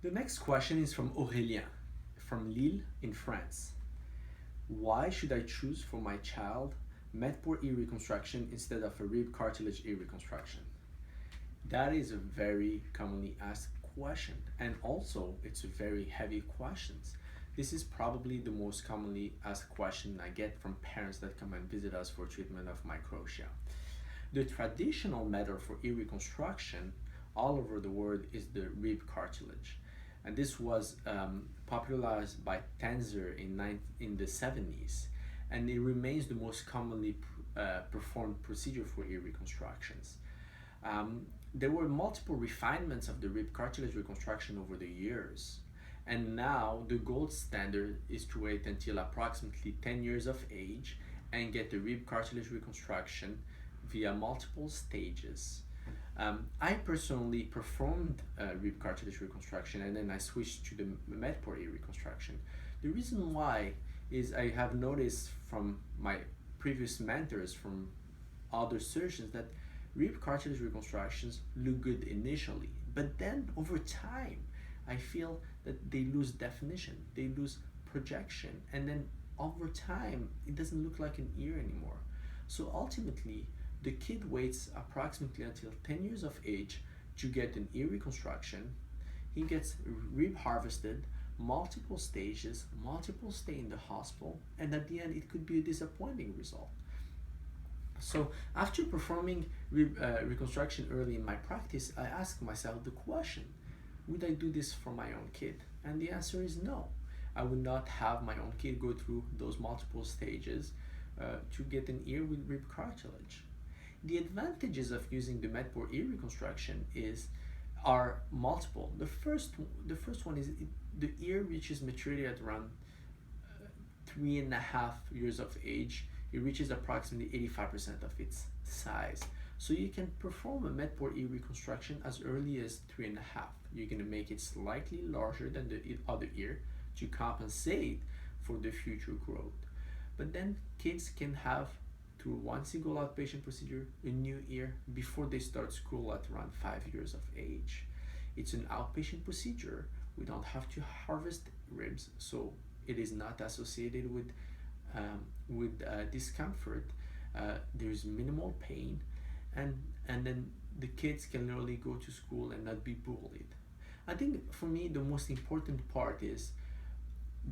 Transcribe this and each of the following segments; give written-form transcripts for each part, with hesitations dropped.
The next question is from Ohelia, from Lille in France. Why should I choose for my child Medpor ear reconstruction instead of a rib cartilage ear reconstruction? That is a very commonly asked question, and also it's a very heavy question. This is probably the most commonly asked question I get from parents that come and visit us for treatment of Microtia. The traditional method for ear reconstruction all over the world is the rib cartilage. And this was popularized by Tanzer in the 70s, and it remains the most commonly performed procedure for ear reconstructions. There were multiple refinements of the rib cartilage reconstruction over the years, and now the gold standard is to wait until approximately 10 years of age and get the rib cartilage reconstruction via multiple stages. I personally performed rib cartilage reconstruction, and then I switched to the Medpor ear reconstruction. The reason why is I have noticed from my previous mentors, from other surgeons, that rib cartilage reconstructions look good initially, but then over time I feel that they lose definition, they lose projection, and then over time it doesn't look like an ear anymore. So ultimately the kid waits approximately until 10 years of age to get an ear reconstruction. He gets rib harvested, multiple stages, multiple stay in the hospital, and at the end it could be a disappointing result. So after performing reconstruction early in my practice, I asked myself the question, would I do this for my own kid? And the answer is no. I would not have my own kid go through those multiple stages to get an ear with rib cartilage. The advantages of using the Medpor ear reconstruction are multiple. The first one is the ear reaches maturity at around 3.5 years of age. It reaches approximately 85% of its size. So you can perform a Medpor ear reconstruction as early as 3.5. You're going to make it slightly larger than the other ear to compensate for the future growth. But then kids can have, through one single outpatient procedure, a new ear before they start school at around 5 years of age. It's an outpatient procedure. We don't have to harvest ribs, so it is not associated with discomfort. There's minimal pain, and then the kids can literally go to school and not be bullied. I think for me the most important part is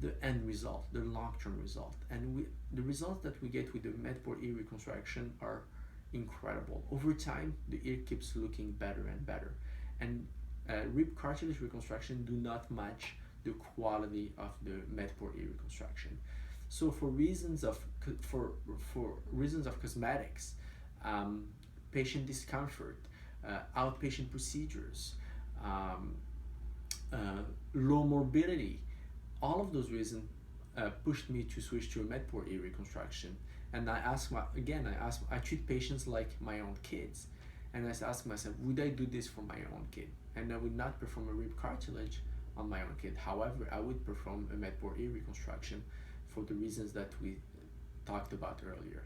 the end result, the long-term result, and the results that we get with the Medpor ear reconstruction are incredible. Over time, the ear keeps looking better and better, and rib cartilage reconstruction do not match the quality of the Medpor ear reconstruction. So for reasons of cosmetics, patient discomfort, outpatient procedures, low morbidity, all of those reasons pushed me to switch to a Medpor ear reconstruction. And I treat patients like my own kids, and I ask myself, would I do this for my own kid? And I would not perform a rib cartilage on my own kid. However, I would perform a Medpor ear reconstruction for the reasons that we talked about earlier.